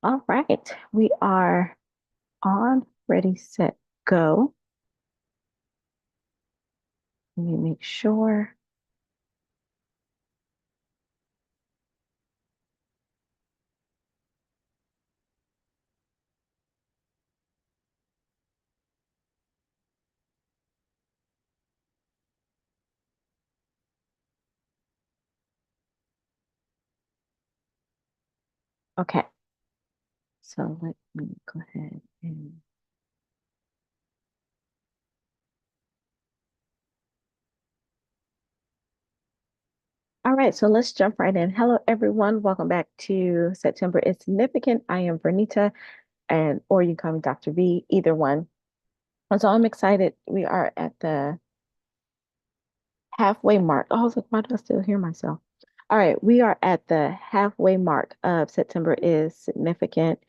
All right, we are on, ready, set, go. Let me make sure. Okay, so let me go ahead and. All right, so let's jump right in. Hello, everyone. Welcome back to September is Significant. I am Vernita, and or you can call me Dr. V, either one. And so I'm excited. We are at the halfway mark. Oh, I was like, why do I still hear myself? All right, we are at the halfway mark of September is Significant,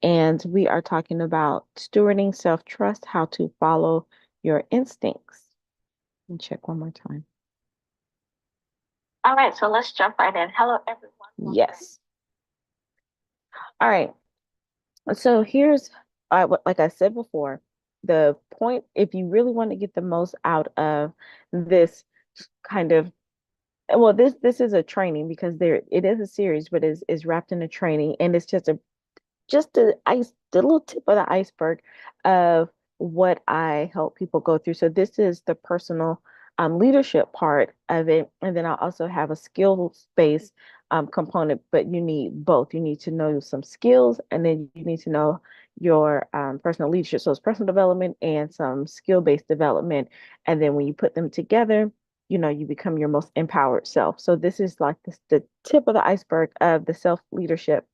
and we are talking about stewarding self-trust, how to follow your instincts. Let me check one more time. All right, so let's jump right in. Hello, everyone. Yes. All right. So here's, like I said before, the point, if you really want to get the most out of this kind of, well, this is a training because there it is a series, but is wrapped in a training, and it's just the little tip of the iceberg of what I help people go through. So this is the personal leadership part of it, and then I also have a skills based component. But you need both. You need to know some skills, and then you need to know your personal leadership. So it's personal development and some skill based development, and then when you put them together. You become your most empowered self. So this is like the tip of the iceberg of the self leadership.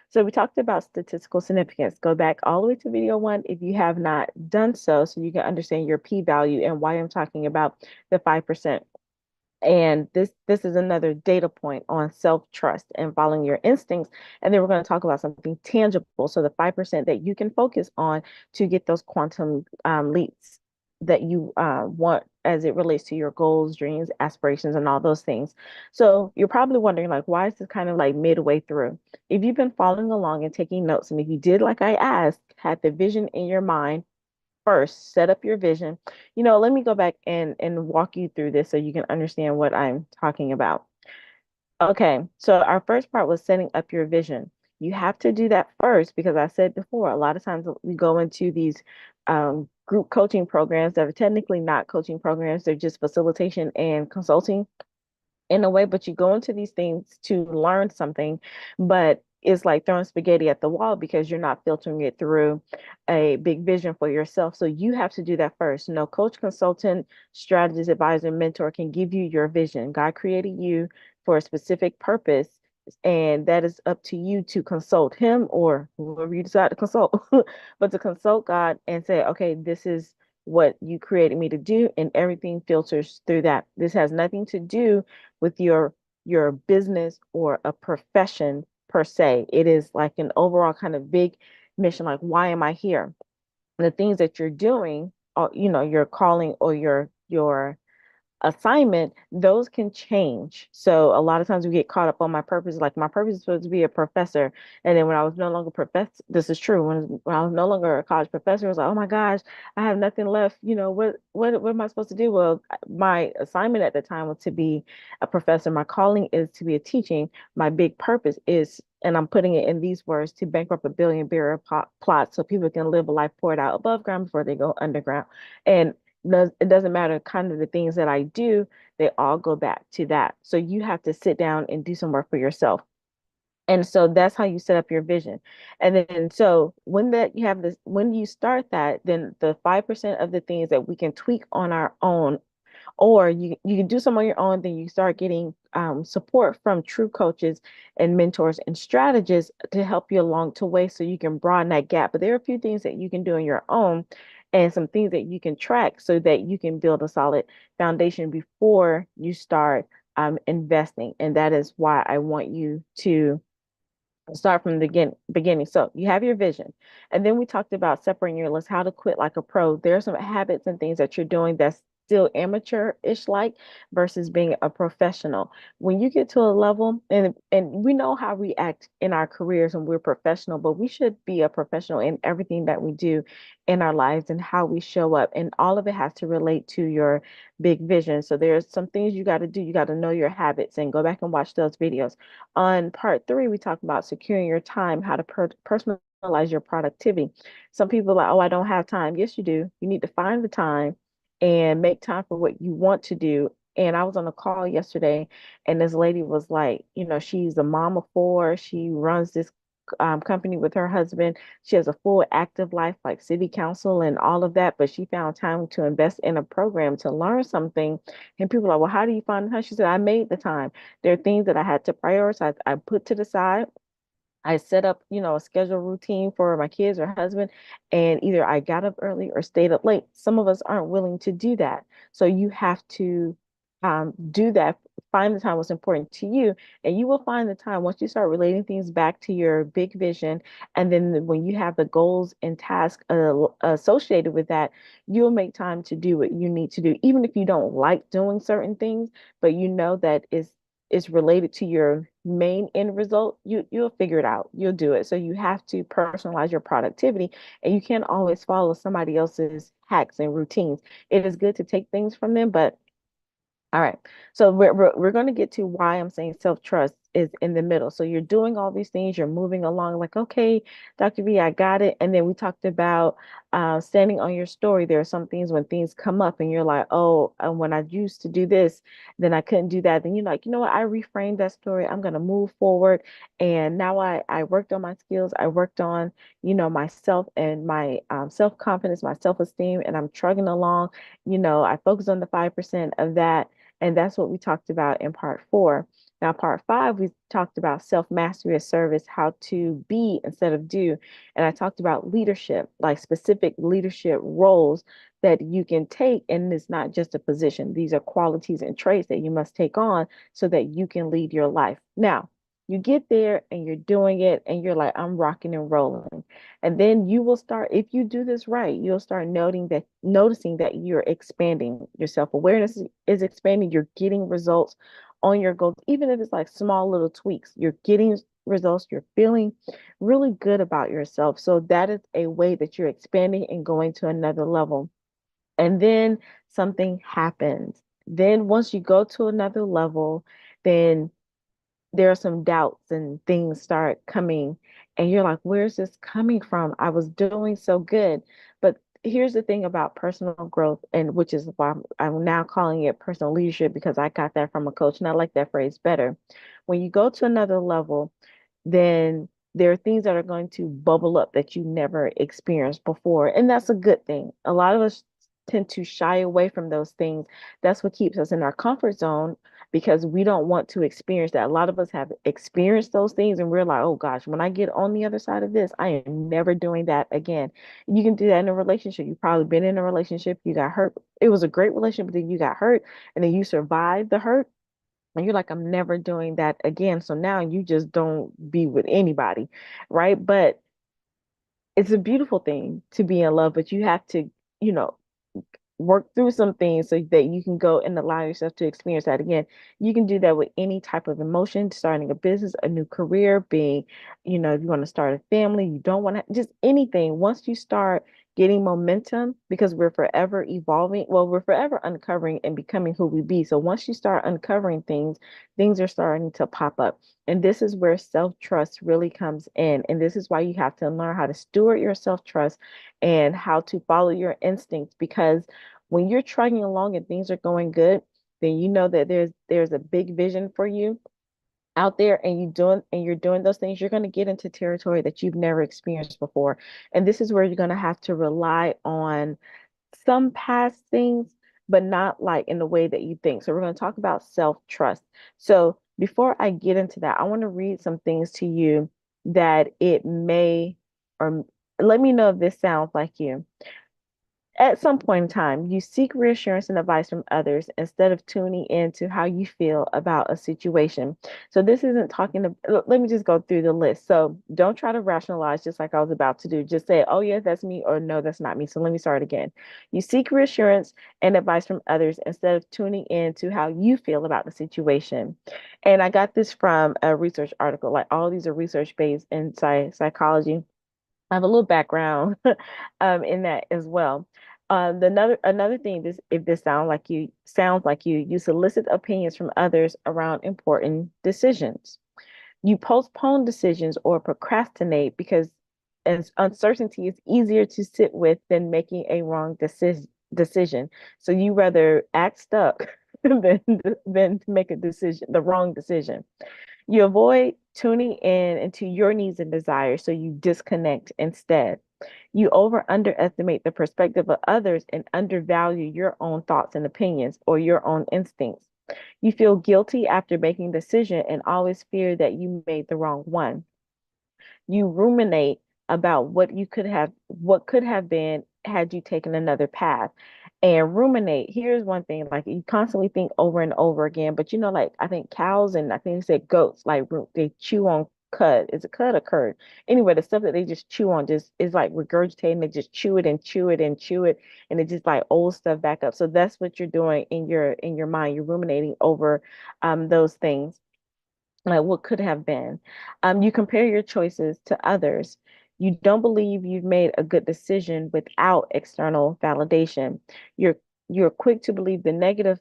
So we talked about statistical significance. Go back all the way to video one if you have not done so you can understand your p-value and why I'm talking about the 5%. And this is another data point on self-trust and following your instincts. And then we're going to talk about something tangible. So the 5% that you can focus on to get those quantum leaps that you want as it relates to your goals, dreams, aspirations, and all those things. So you're probably wondering, like, why is this kind of like midway through? If you've been following along and taking notes, and if you did like I asked, had the vision in your mind first, set up your vision. Let me go back and walk you through this so you can understand what I'm talking about. Okay, so our first part was setting up your vision. You have to do that first because I said before, a lot of times we go into these group coaching programs that are technically not coaching programs, they're just facilitation and consulting in a way, but you go into these things to learn something, but it's like throwing spaghetti at the wall because you're not filtering it through a big vision for yourself. So you have to do that first. No coach, consultant, strategist, advisor, mentor can give you your vision. God created you for a specific purpose. And that is up to you to consult him or whoever you decide to consult, but to consult God and say, okay, this is what you created me to do, and everything filters through that. This has nothing to do with your business or a profession per se. It is like an overall kind of big mission, like why am I here? And the things that you're doing, your calling or your assignment, those can change. So a lot of times we get caught up on my purpose. Like my purpose is supposed to be a professor. And then when I was no longer professor, this is true. When I was no longer a college professor, I was like, oh my gosh, I have nothing left. What am I supposed to do? Well, my assignment at the time was to be a professor. My calling is to be a teaching. My big purpose is, and I'm putting it in these words, to bankrupt a billion barrel plot so people can live a life poured out above ground before they go underground. And it doesn't matter kind of the things that I do, they all go back to that. So you have to sit down and do some work for yourself. And so that's how you set up your vision. And then so when you start that, then the 5% of the things that we can tweak on our own, or you can do some on your own, then you start getting support from true coaches and mentors and strategists to help you along the way so you can broaden that gap. But there are a few things that you can do on your own and some things that you can track so that you can build a solid foundation before you start investing. And that is why I want you to start from the beginning. So you have your vision. And then we talked about separating your list, how to quit like a pro. There are some habits and things that you're doing that's still amateur-ish like versus being a professional. When you get to a level, and we know how we act in our careers when we're professional, but we should be a professional in everything that we do in our lives and how we show up. And all of it has to relate to your big vision. So there's some things you got to do. You got to know your habits and go back and watch those videos. On part three, we talk about securing your time, how to personalize your productivity. Some people are like, oh, I don't have time. Yes, you do. You need to find the time and make time for what you want to do. And I was on a call yesterday, and this lady was like, she's a mom of four. She runs this company with her husband. She has a full active life, like city council and all of that. But she found time to invest in a program to learn something. And people are like, well, how do you find the time? She said, I made the time. There are things that I had to prioritize. I put to the side. I set up, a schedule routine for my kids or husband, and either I got up early or stayed up late. Some of us aren't willing to do that. So you have to do that. Find the time what's important to you, and you will find the time once you start relating things back to your big vision. And then when you have the goals and tasks associated with that, you'll make time to do what you need to do, even if you don't like doing certain things, but you know that is related to your main end result, you'll figure it out. You'll do it. So you have to personalize your productivity, and you can't always follow somebody else's hacks and routines. It is good to take things from them, but all right. So we're going to get to why I'm saying self-trust is in the middle. So you're doing all these things, you're moving along like, okay, Dr. V, I got it. And then we talked about standing on your story. There are some things when things come up and you're like, oh, when I used to do this, then I couldn't do that. Then you're like, you know what? I reframed that story. I'm going to move forward. And now I worked on my skills. I worked on, myself and my self-confidence, my self-esteem, and I'm trugging along. I focus on the 5% of that. And that's what we talked about in part four. Now, part five, we talked about self mastery as service, how to be instead of do. And I talked about leadership, like specific leadership roles that you can take. And it's not just a position, these are qualities and traits that you must take on so that you can lead your life. Now, you get there and you're doing it, and you're like, I'm rocking and rolling. And then you will start, if you do this right, you'll start noticing that you're expanding. Your self-awareness is expanding. You're getting results on your goals, even if it's like small little tweaks. You're getting results. You're feeling really good about yourself. So that is a way that you're expanding and going to another level. And then something happens. Then once you go to another level, then there are some doubts and things start coming, and you're like, where's this coming from? I was doing so good. But here's the thing about personal growth, and which is why I'm now calling it personal leadership, because I got that from a coach and I like that phrase better. When you go to another level, then there are things that are going to bubble up that you never experienced before. And that's a good thing. A lot of us tend to shy away from those things. That's what keeps us in our comfort zone, because we don't want to experience that. A lot of us have experienced those things and we're like, oh gosh, when I get on the other side of this, I am never doing that again. You can do that in a relationship. You've probably been in a relationship, you got hurt. It was a great relationship, but then you got hurt, and then you survived the hurt. And you're like, I'm never doing that again. So now you just don't be with anybody, right? But it's a beautiful thing to be in love, but you have to, you know, work through some things so that you can go and allow yourself to experience that again. You can do that with any type of emotion, starting a business, a new career, being, if you want to start a family, you don't want to, just anything. Once you start getting momentum, because we're forever evolving, well, we're forever uncovering and becoming who we be. So once you start uncovering things, things are starting to pop up. And this is where self-trust really comes in. And this is why you have to learn how to steward your self-trust and how to follow your instincts, because when you're trudging along and things are going good, then you know that there's a big vision for you out there, and you're doing those things. You're going to get into territory that you've never experienced before. And this is where you're going to have to rely on some past things, but not like in the way that you think. So we're going to talk about self-trust. So before I get into that, I want to read some things to you that it may, or let me know if this sounds like you. At some point in time, you seek reassurance and advice from others instead of tuning into how you feel about a situation. So this isn't talking to, let me just go through the list. So don't try to rationalize just like I was about to do. Just say, oh, yeah, that's me, or no, that's not me. So let me start again. You seek reassurance and advice from others instead of tuning into how you feel about the situation. And I got this from a research article. Like all these are research based in psychology. I have a little background in that as well. Another thing, this if this sounds like you solicit opinions from others around important decisions. You postpone decisions or procrastinate because as uncertainty is easier to sit with than making a wrong decision. So you rather act stuck than to make a decision, the wrong decision. You avoid tuning in into your needs and desires, so you disconnect instead. You underestimate the perspective of others and undervalue your own thoughts and opinions or your own instincts. You feel guilty after making a decision and always fear that you made the wrong one. You ruminate about what could have been had you taken another path. And ruminate, here's one thing, like you constantly think over and over again, but you know, like I think cows and I think they said goats, like they chew on cud. Is it cud or curd? Anyway, the stuff that they just chew on just is like regurgitating. They just chew it and chew it and chew it, and it just like old stuff back up. So that's what you're doing in your mind. You're ruminating over those things, like what could have been. You compare your choices to others. You don't believe you've made a good decision without external validation. You're you're quick to believe the negative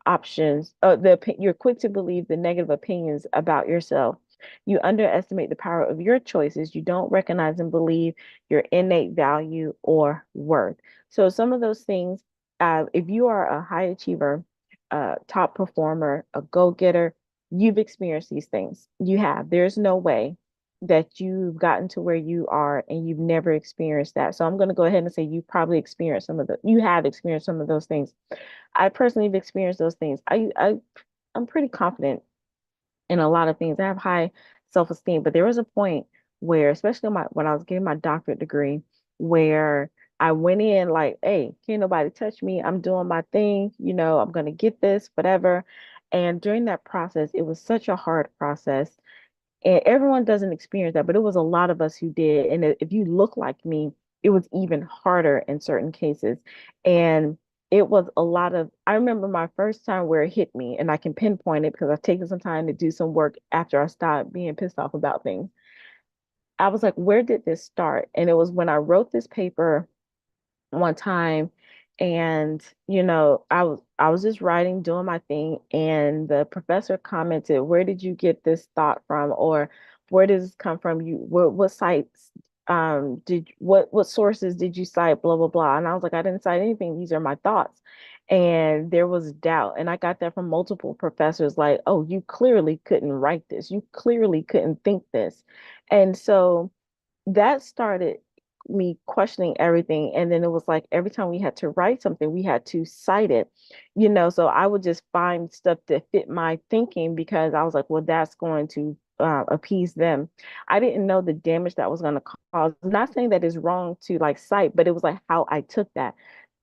options. You're quick to believe the negative opinions about yourself. You underestimate the power of your choices. You don't recognize and believe your innate value or worth. So some of those things, if you are a high achiever, a top performer, a go-getter, you've experienced these things. You have. There's no way that you've gotten to where you are and you've never experienced that. So I'm going to go ahead and say you have experienced some of those things. I personally have experienced those things. I'm pretty confident in a lot of things. I have high self-esteem, but there was a point where, especially when I was getting my doctorate degree, where I went in like, hey, can't nobody touch me. I'm doing my thing, I'm gonna get this, whatever. And during that process, it was such a hard process. And everyone doesn't experience that, but it was a lot of us who did. And if you look like me, it was even harder in certain cases. And it was a lot of, I remember my first time where it hit me, and I can pinpoint it because I've taken some time to do some work after I stopped being pissed off about things. I was like, where did this start? And it was when I wrote this paper one time, and I was just writing, doing my thing, and the professor commented, where did you get this thought from, or where does this come from? What sites what sources did you cite, blah blah blah. And I was like, I didn't cite anything, these are my thoughts. And there was doubt, and I got that from multiple professors, like, oh, you clearly couldn't write this, you clearly couldn't think this. And so that started me questioning everything. And then it was like every time we had to write something, we had to cite it, So I would just find stuff that fit my thinking because I was like, well, that's going to appease them. I didn't know the damage that was going to cause. Not saying that it's wrong to like cite, but it was like how I took that.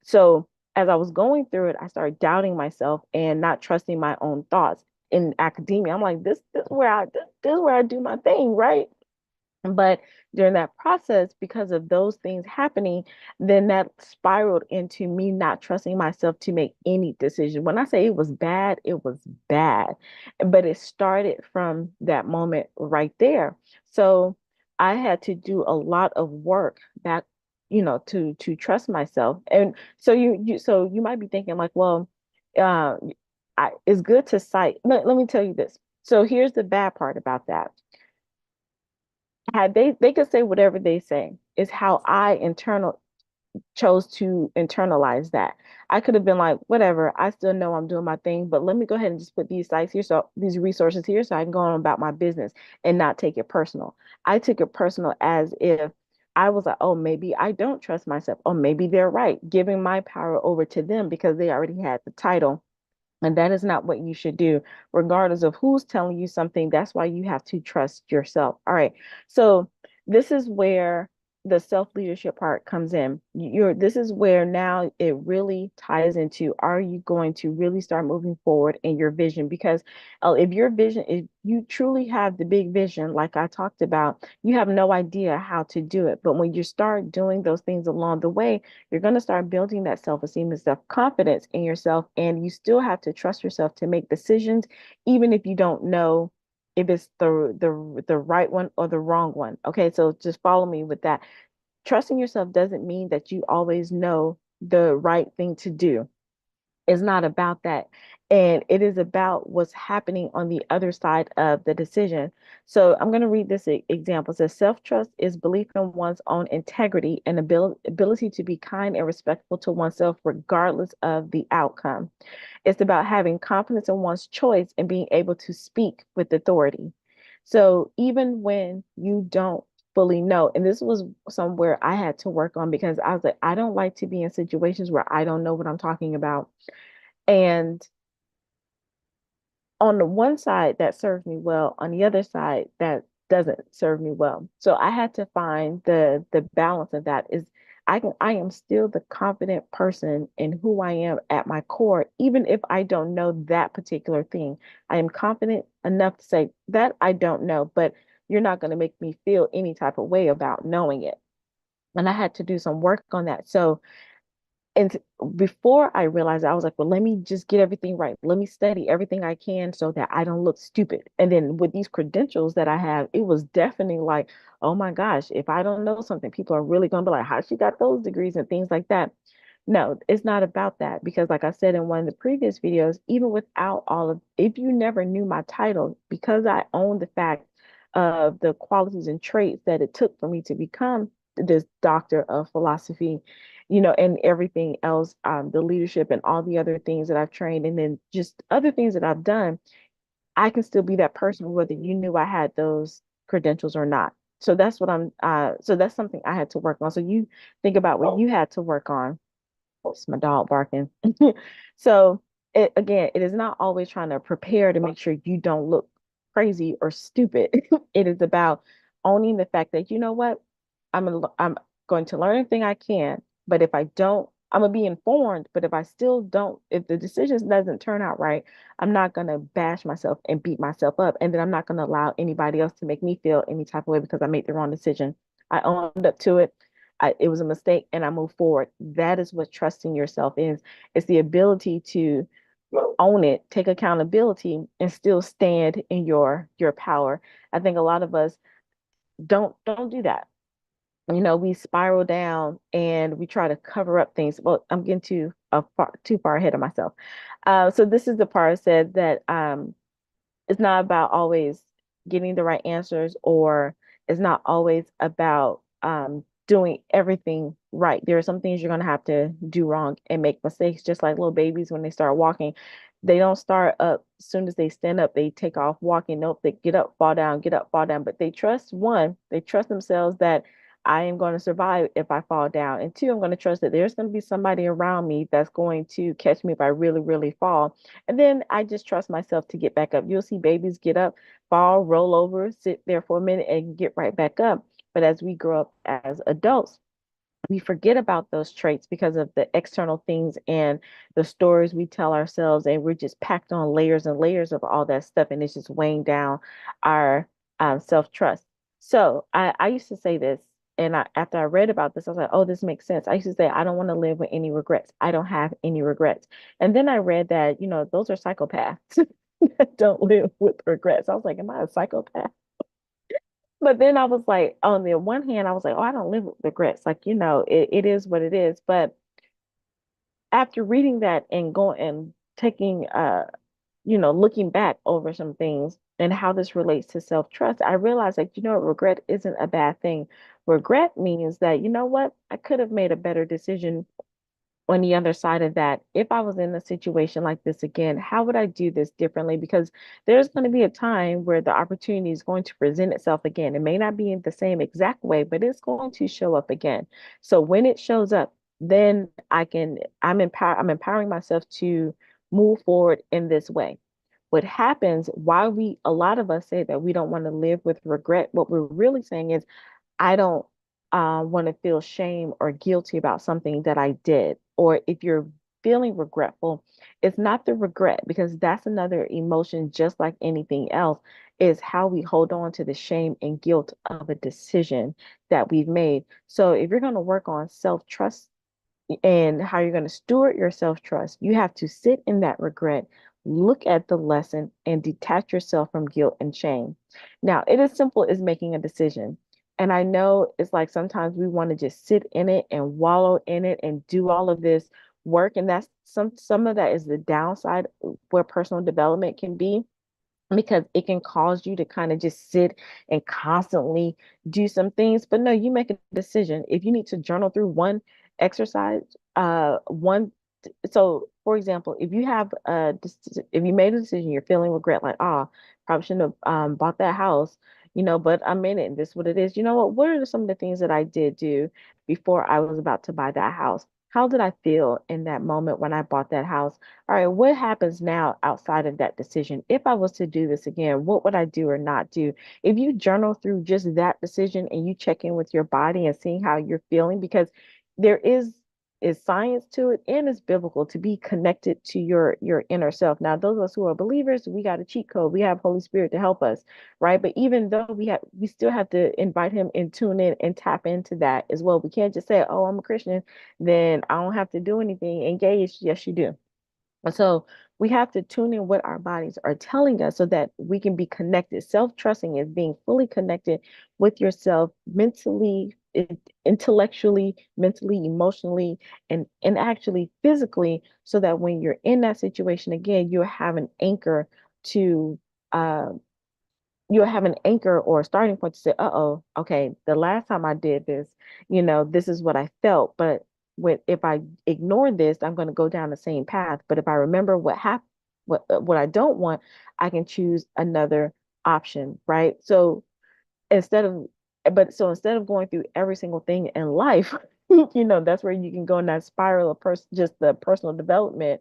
So as I was going through it, I started doubting myself and not trusting my own thoughts. In academia, I'm like, this is where I do my thing, right? But during that process, because of those things happening, then that spiraled into me not trusting myself to make any decision. When I say it was bad, it was bad. But it started from that moment right there. So I had to do a lot of work back, to trust myself. And so you might be thinking like, well, uh, it's good to cite. Let me tell you this. So here's the bad part about that. Had they could say whatever they say, is how I internal chose to internalize that. I could have been like, whatever, I still know I'm doing my thing, but let me go ahead and just put these sites here, so these resources here, so I can go on about my business and not take it personal. I took it personal as if I was like, oh, maybe I don't trust myself, or maybe they're right, giving my power over to them because they already had the title. And that is not what you should do, regardless of who's telling you something. That's why you have to trust yourself. All right. So this is where the self-leadership part comes in. This is where now it really ties into, are you going to really start moving forward in your vision? Because if you truly have the big vision, like I talked about, you have no idea how to do it. But when you start doing those things along the way, you're going to start building that self-esteem and self-confidence in yourself. And you still have to trust yourself to make decisions, even if you don't know if it's the right one or the wrong one. Okay, so just follow me with that. Trusting yourself doesn't mean that you always know the right thing to do. It's not about that. And it is about what's happening on the other side of the decision. So I'm going to read this example. It says self-trust is belief in one's own integrity and ability to be kind and respectful to oneself regardless of the outcome. It's about having confidence in one's choice and being able to speak with authority. So even when you don't fully know, and this was somewhere I had to work on because I was like, I don't like to be in situations where I don't know what I'm talking about. And on the one side that serves me well, on the other side that doesn't serve me well. So I had to find the balance of that is I am still the confident person in who I am at my core, even if I don't know that particular thing. I am confident enough to say that I don't know, but you're not going to make me feel any type of way about knowing it. And I had to do some work on that. So and before I realized, I was like, well, let me just get everything right. Let me study everything I can so that I don't look stupid. And then with these credentials that I have, it was definitely like, oh my gosh, if I don't know something, people are really going to be like, how she got those degrees and things like that. No, it's not about that because, like I said in one of the previous videos, even without all of, if you never knew my title, because I own the fact of the qualities and traits that it took for me to become this doctor of philosophy, and everything else, the leadership and all the other things that I've trained, and then just other things that I've done, I can still be that person whether you knew I had those credentials or not. So that's something I had to work on. So you think about what you had to work on. It's my dog barking. So again, it is not always trying to prepare to make sure you don't look crazy or stupid. It is about owning the fact that, you know what, I'm going to learn everything I can, but if I don't, I'm gonna be informed. But if I still don't, if the decision doesn't turn out right, I'm not gonna bash myself and beat myself up, and then I'm not gonna allow anybody else to make me feel any type of way because I made the wrong decision. I owned up to it. It was a mistake and I move forward. That is what trusting yourself is. It's the ability to own it, take accountability, and still stand in your power. I think a lot of us don't do that. We spiral down and we try to cover up things. Well, I'm getting too far ahead of myself. So this is the part I said that it's not about always getting the right answers, or it's not always about doing everything right. There are some things you're going to have to do wrong and make mistakes, just like little babies when they start walking. They don't start up as soon as they stand up, they take off walking. Nope, they get up, fall down, get up, fall down. But they trust themselves that I am going to survive if I fall down. And two, I'm going to trust that there's going to be somebody around me that's going to catch me if I really, really fall. And then I just trust myself to get back up. You'll see babies get up, fall, roll over, sit there for a minute, and get right back up. But as we grow up as adults, we forget about those traits because of the external things and the stories we tell ourselves, and we're just packed on layers and layers of all that stuff, and it's just weighing down our self-trust. So I used to say this, and after I read about this, I was like, oh, this makes sense. I used to say, I don't want to live with any regrets. I don't have any regrets. And then I read that, those are psychopaths that don't live with regrets. I was like, am I a psychopath? But then I was like, on the one hand, I was like, oh, I don't live with regrets. Like, it is what it is. But after reading that and going and taking, looking back over some things and how this relates to self-trust, I realized, like, regret isn't a bad thing. Regret means that, you know what, I could have made a better decision on the other side of that. If I was in a situation like this again, how would I do this differently? Because there's going to be a time where the opportunity is going to present itself again. It may not be in the same exact way, but it's going to show up again. So when it shows up, then I'm empowering myself to move forward in this way. What happens, why a lot of us say that we don't want to live with regret, what we're really saying is, I don't want to feel shame or guilty about something that I did, or if you're feeling regretful, it's not the regret because that's another emotion, just like anything else, is how we hold on to the shame and guilt of a decision that we've made. So if you're going to work on self-trust and how you're going to steward your self trust, you have to sit in that regret, look at the lesson, and detach yourself from guilt and shame. Now, it is simple as making a decision. And I know it's like sometimes we want to just sit in it and wallow in it and do all of this work. And that's some of that is the downside where personal development can be, because it can cause you to kind of just sit and constantly do some things. But no, you make a decision. If you need to journal through one exercise, one, so for example, if you have if you made a decision, you're feeling regret, like, oh, probably shouldn't have bought that house, but I'm in it and this is what it is. You know what are some of the things that I did do before I was about to buy that house? How did I feel in that moment when I bought that house? All right, what happens now outside of that decision? If I was to do this again, what would I do or not do? If you journal through just that decision and you check in with your body and seeing how you're feeling, because there is science to it and it's biblical to be connected to your inner self. Now, those of us who are believers, we got a cheat code. We have Holy Spirit to help us, right? But even though we still have to invite him and tune in and tap into that as well. We can't just say, "Oh, I'm a Christian, then I don't have to do anything." Engage, yes, you do. So we have to tune in what our bodies are telling us so that we can be connected. Self-trusting is being fully connected with yourself mentally, intellectually, mentally, emotionally, and actually physically, so that when you're in that situation again, you have an anchor to uh, you'll have an anchor or a starting point to say, uh-oh, okay, the last time I did this, this is what I felt. But if I ignore this, I'm going to go down the same path. But if I remember what happened, what I don't want, I can choose another option, right? So instead of, instead of going through every single thing in life, that's where you can go in that spiral of just the personal development.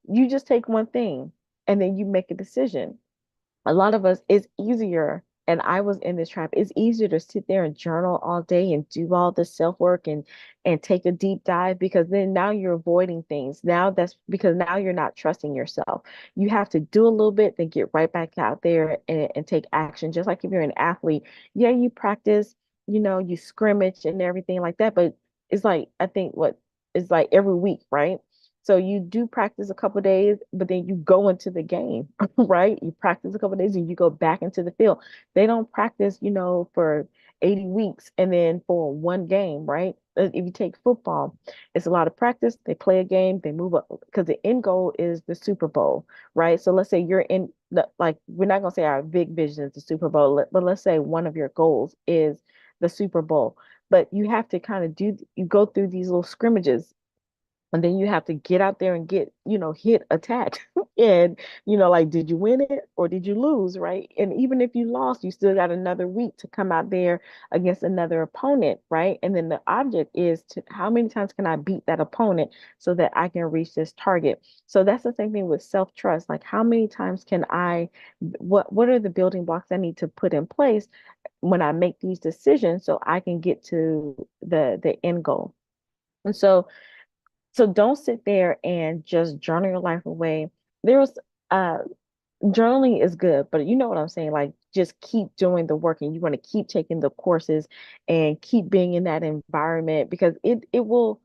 You just take one thing and then you make a decision. A lot of us, it's easier, and I was in this trap, it's easier to sit there and journal all day and do all this self-work and take a deep dive, because then now you're avoiding things. Now that's because now you're not trusting yourself. You have to do a little bit, then get right back out there and take action. Just like if you're an athlete, yeah, you practice, you scrimmage and everything like that, but it's like, I think what it's like every week, right? So you do practice a couple days, but then you go into the game, right? You practice a couple days and you go back into the field. They don't practice, for 80 weeks and then for one game, right? If you take football, it's a lot of practice. They play a game, they move up because the end goal is the Super Bowl, right? So let's say you're in like, we're not gonna say our big vision is the Super Bowl, but let's say one of your goals is the Super Bowl. But you have to kind of you go through these little scrimmages, and then you have to get out there and get, hit attack. And, like, did you win it or did you lose, right? And even if you lost, you still got another week to come out there against another opponent, right? And then the object is to how many times can I beat that opponent so that I can reach this target? So that's the same thing with self-trust. Like, how many times can what are the building blocks I need to put in place when I make these decisions so I can get to the end goal? And so don't sit there and just journal your life away. There's uh journaling is good, but you know what I'm saying? Like, just keep doing the work, and you want to keep taking the courses and keep being in that environment, because it will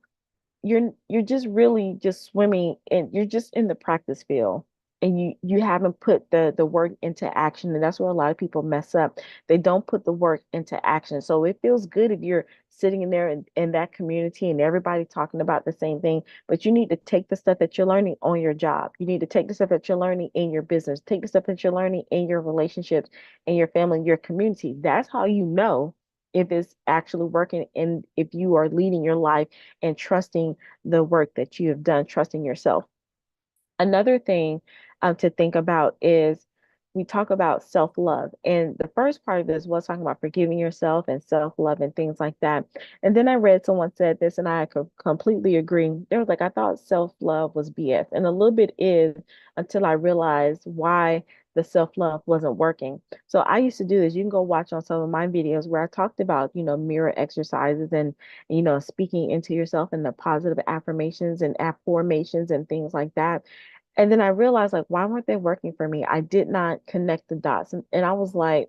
you're just really just swimming, and you're just in the practice field, and you haven't put the work into action. And that's where a lot of people mess up. They don't put the work into action. So it feels good if you're sitting in there in that community and everybody talking about the same thing, but you need to take the stuff that you're learning on your job. You need to take the stuff that you're learning in your business, take the stuff that you're learning in your relationships, in your family, your community. That's how you know if it's actually working, and if you are leading your life and trusting the work that you have done, trusting yourself. Another thing to think about is we talk about self-love. And the first part of this was talking about forgiving yourself and self-love and things like that. And then I read someone said this, and I could completely agree. They was like, I thought self-love was BS. And a little bit is until I realized why the self-love wasn't working. So I used to do this. You can go watch on some of my videos where I talked about, mirror exercises and, speaking into yourself and the positive affirmations and affirmations and things like that. And then I realized, like, why weren't they working for me? I did not connect the dots. And I was like,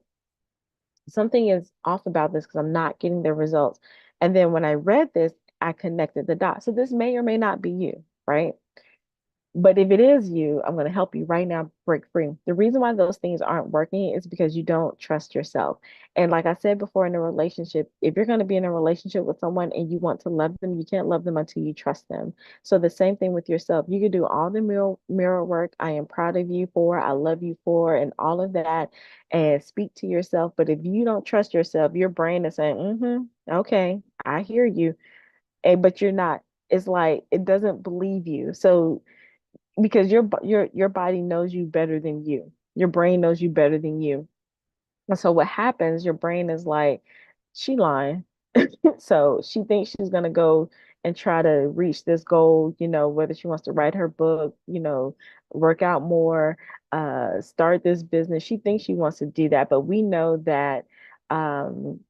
something is off about this because I'm not getting the results. And then when I read this, I connected the dots. So this may or may not be you, right? But if it is you, I'm going to help you right now break free. The reason why those things aren't working is because you don't trust yourself. And like I said before, in a relationship, if you're going to be in a relationship with someone and you want to love them, you can't love them until you trust them. So the same thing with yourself. You can do all the mirror work. I am proud of you for, I love you for, and all of that, and speak to yourself. But if you don't trust yourself, your brain is saying, okay, I hear you. And but you're not. It's like it doesn't believe you. So because your body knows you better than you. Your brain knows you better than you. And so what happens, your brain is like, she lying. So she thinks she's gonna go and try to reach this goal, whether she wants to write her book, work out more, start this business. She thinks she wants to do that, but we know that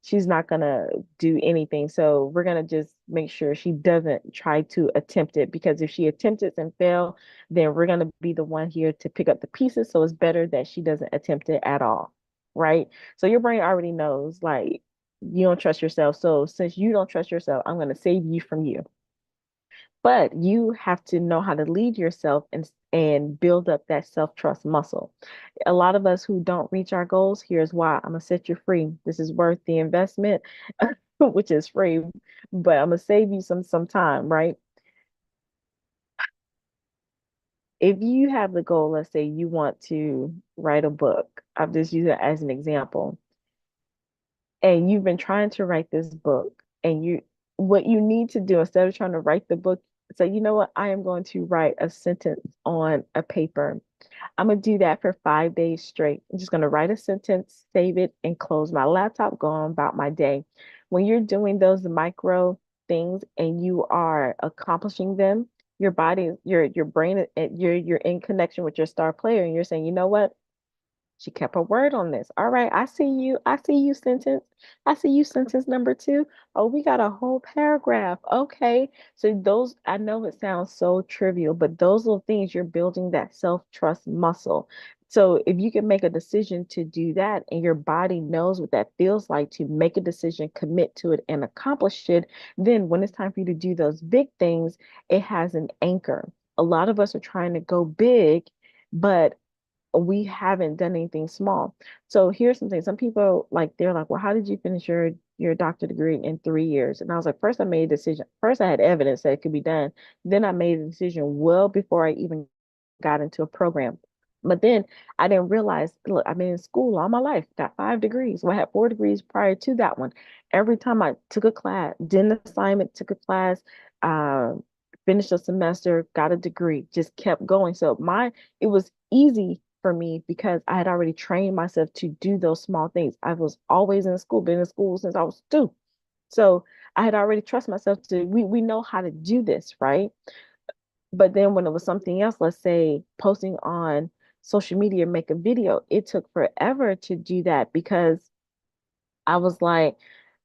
she's not gonna do anything. So we're gonna just make sure she doesn't try to attempt it, because if she attempts it and fail, then we're gonna be the one here to pick up the pieces. So it's better that she doesn't attempt it at all, right? So your brain already knows, like, you don't trust yourself. So since you don't trust yourself, I'm going to save you from you. But you have to know how to lead yourself and build up that self-trust muscle. A lot of us who don't reach our goals, here's why. I'm going to set you free. This is worth the investment, which is free, but I'm going to save you some time, right? If you have the goal, let's say you want to write a book. I'll just use it as an example, and you've been trying to write this book, and what you need to do, instead of trying to write the book, say, you know what, I am going to write a sentence on a paper. I'm going to do that for 5 days straight. I'm just going to write a sentence, save it, and close my laptop, go on about my day. When you're doing those micro things and you are accomplishing them, your body, your brain, you're in connection with your star player, and you're saying, you know what, she kept her word on this. All right, I see you. I see you, sentence. I see you, sentence number two. Oh, we got a whole paragraph. Okay. So those, I know it sounds so trivial, but those little things, you're building that self-trust muscle. So if you can make a decision to do that, and your body knows what that feels like to make a decision, commit to it, and accomplish it, then when it's time for you to do those big things, it has an anchor. A lot of us are trying to go big, but we haven't done anything small. So here's something. Some people, like, they're like, well, how did you finish your doctor degree in 3 years? And I was like, first I made a decision. First I had evidence that it could be done. Then I made a decision well before I even got into a program. But then I didn't realize, look, I've been in school all my life, got 5 degrees. Well, I had 4 degrees prior to that one. Every time I took a class, did an assignment, took a class, uh, finished a semester, got a degree, just kept going. So it was easy for me because I had already trained myself to do those small things. I was always in school, been in school since I was 2. So I had already trust myself to, we know how to do this, right? But then when it was something else, let's say posting on social media, make a video, it took forever to do that because I was like,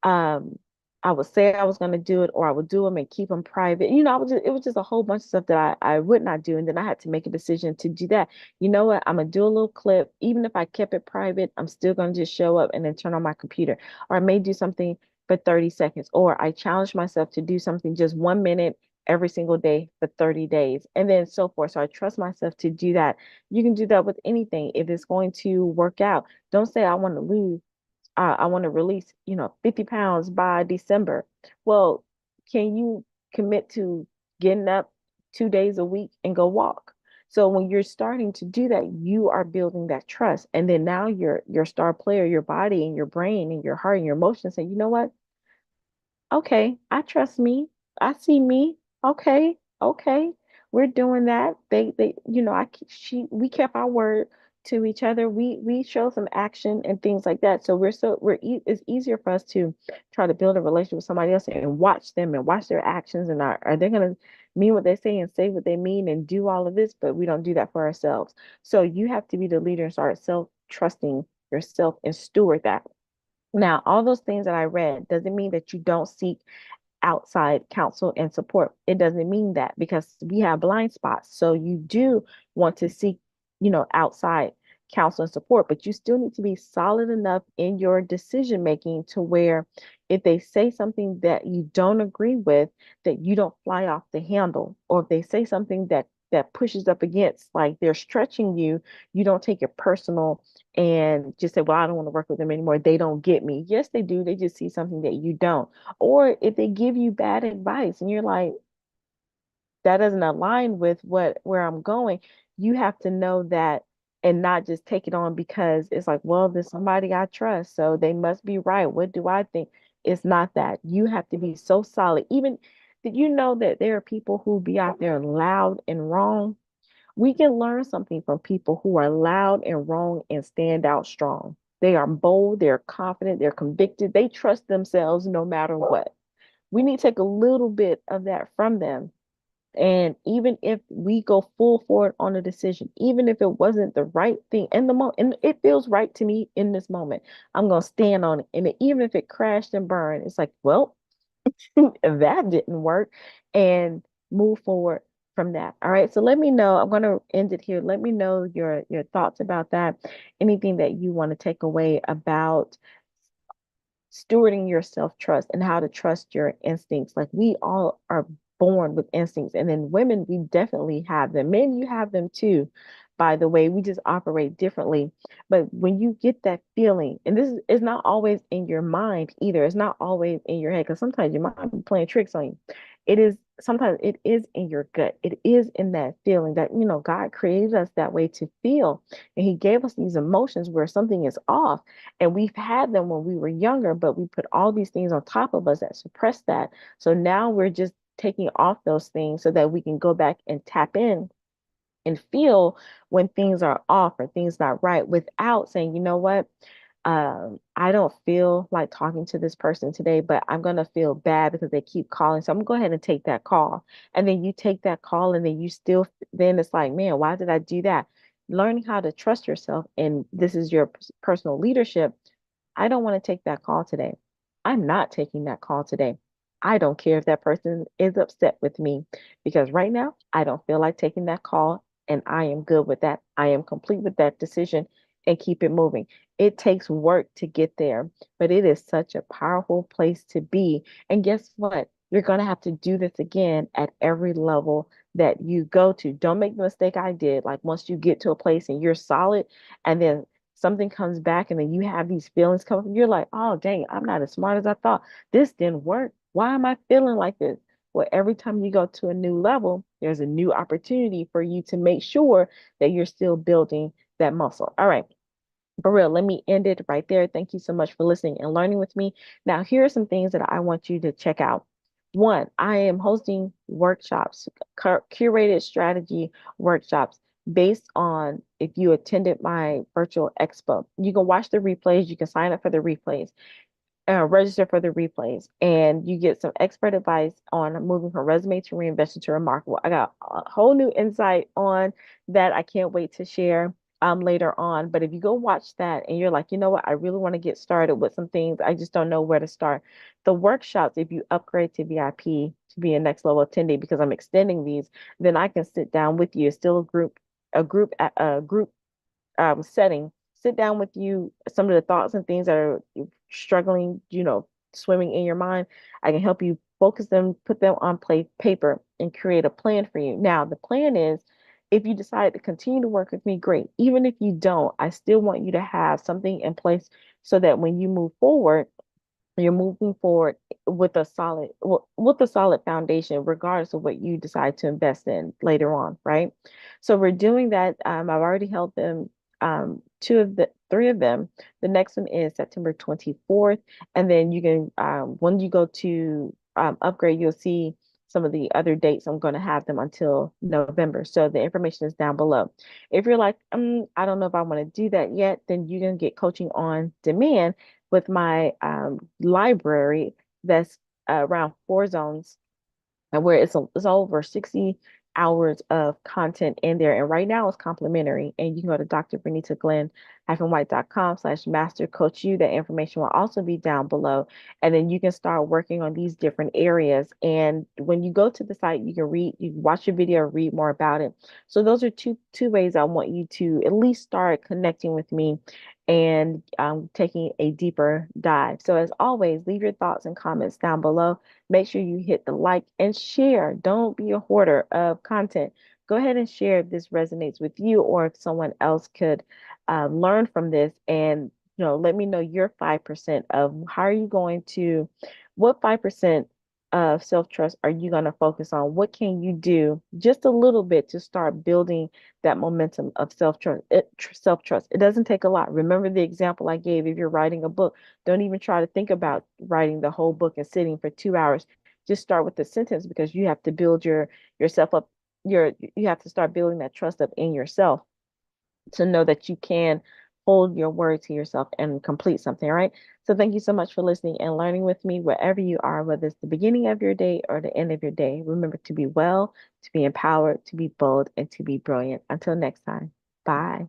um, I would say I was going to do it, or I would do them and keep them private. It was just a whole bunch of stuff that I would not do. And then I had to make a decision to do that. You know what? I'm going to do a little clip. Even if I kept it private, I'm still going to just show up and then turn on my computer. Or I may do something for 30 seconds, or I challenge myself to do something just 1 minute every single day for 30 days, and then so forth. So I trust myself to do that. You can do that with anything if it's going to work out. Don't say, I want to lose. I want to release, 50 pounds by December. Well, can you commit to getting up 2 days a week and go walk? So when you're starting to do that, you are building that trust. And then now your star player, your body and your brain and your heart and your emotions say, you know what? Okay, I trust me. I see me. Okay, okay. We're doing that. They, we kept our word. to each other, we show some action and things like that. So it's easier for us to try to build a relationship with somebody else and watch them and watch their actions, and are they going to mean what they say what they mean and do all of this, but we don't do that for ourselves. So you have to be the leader and start self trusting yourself and steward that. Now, all those things that I read doesn't mean that you don't seek outside counsel and support. It doesn't mean that, because we have blind spots. So you do want to seek, outside counsel and support, but you still need to be solid enough in your decision making to where if they say something that you don't agree with, that you don't fly off the handle, or if they say something that pushes up against, like they're stretching you, you don't take it personal and just say, well, I don't want to work with them anymore. They don't get me. Yes, they do. They just see something that you don't. Or if they give you bad advice and you're like, that doesn't align with where I'm going, you have to know that and not just take it on because it's like, well, there's somebody I trust, so they must be right. What do I think? It's not that. You have to be so solid. Even did you know that there are people who be out there loud and wrong? We can learn something from people who are loud and wrong and stand out strong. They are bold, they're confident, they're convicted, they trust themselves no matter what. We need to take a little bit of that from them. And even if we go full forward on a decision, even if it wasn't the right thing in the moment, and it feels right to me in this moment, I'm going to stand on it. And even if it crashed and burned, it's like, well, that didn't work, and move forward from that. All right. So let me know. I'm going to end it here. Let me know your thoughts about that. Anything that you want to take away about stewarding your self trust and how to trust your instincts. Like we all are born with instincts, and then women, we definitely have them. Men, you have them too. By the way, we just operate differently. But when you get that feeling, and this is not always in your mind either, it's not always in your head because sometimes your mind be playing tricks on you. It is sometimes it is in your gut. It is in that feeling that God created us that way to feel, and He gave us these emotions where something is off, and we've had them when we were younger, but we put all these things on top of us that suppress that. So now we're just taking off those things so that we can go back and tap in and feel when things are off or things not right without saying, you know what? I don't feel like talking to this person today, but I'm gonna feel bad because they keep calling. So I'm gonna go ahead and take that call. And then you take that call, and then then it's like, man, why did I do that? Learning how to trust yourself, and this is your personal leadership. I don't want to take that call today. I'm not taking that call today. I don't care if that person is upset with me, because right now I don't feel like taking that call, and I am good with that. I am complete with that decision and keep it moving. It takes work to get there, but it is such a powerful place to be. And guess what? You're going to have to do this again at every level that you go to. Don't make the mistake I did. Like once you get to a place and you're solid, and then something comes back, and then you have these feelings come up, you're like, oh, dang, I'm not as smart as I thought. This didn't work. Why am I feeling like this? Well, every time you go to a new level, there's a new opportunity for you to make sure that you're still building that muscle. All right. For real, let me end it right there. Thank you so much for listening and learning with me. Now, here are some things that I want you to check out. One, I am hosting workshops, curated strategy workshops based on if you attended my virtual expo. You can watch the replays, you can sign up for the replays, register for the replays, and you get some expert advice on moving from resume to reinvention to remarkable. I got a whole new insight on that I can't wait to share later on. But if you go watch that and you're like, you know what, I really want to get started with some things, I just don't know where to start. The workshops, if you upgrade to VIP to be a next level attendee, because I'm extending these, then I can sit down with you. It's still a group setting, sit down with you, some of the thoughts and things that are struggling, swimming in your mind. I can help you focus them, put them on paper, and create a plan for you. Now, the plan is if you decide to continue to work with me, great. Even if you don't, I still want you to have something in place so that when you move forward, you're moving forward with a solid foundation, regardless of what you decide to invest in later on, right? So we're doing that. I've already held them, three of them. The next one is September 24th, and then you can when you go to upgrade, you'll see some of the other dates. I'm going to have them until November. So the information is down below. If you're like, I don't know if I want to do that yet, then you can get coaching on demand with my library that's around 4 zones, and where it's over 60 hours of content in there. And right now it's complimentary. And you can go to drvernitaglenn-white.com/master coach you. That information will also be down below. And then you can start working on these different areas. And when you go to the site, you can read, you can watch your video, read more about it. So those are two ways I want you to at least start connecting with me and taking a deeper dive. So as always, leave your thoughts and comments down below. Make sure you hit the like and share. Don't be a hoarder of content. Go ahead and share if this resonates with you, or if someone else could learn from this. And let me know your 5% of how are you going to, what 5% of self-trust are you going to focus on? What can you do just a little bit to start building that momentum of self-trust? Self-trust. It doesn't take a lot. Remember the example I gave. If you're writing a book, don't even try to think about writing the whole book and sitting for 2 hours. Just start with the sentence, because you have to build yourself up. You have to start building that trust up in yourself to know that you can hold your word to yourself and complete something, right? So thank you so much for listening and learning with me wherever you are, whether it's the beginning of your day or the end of your day. Remember to be well, to be empowered, to be bold, and to be brilliant. Until next time, bye.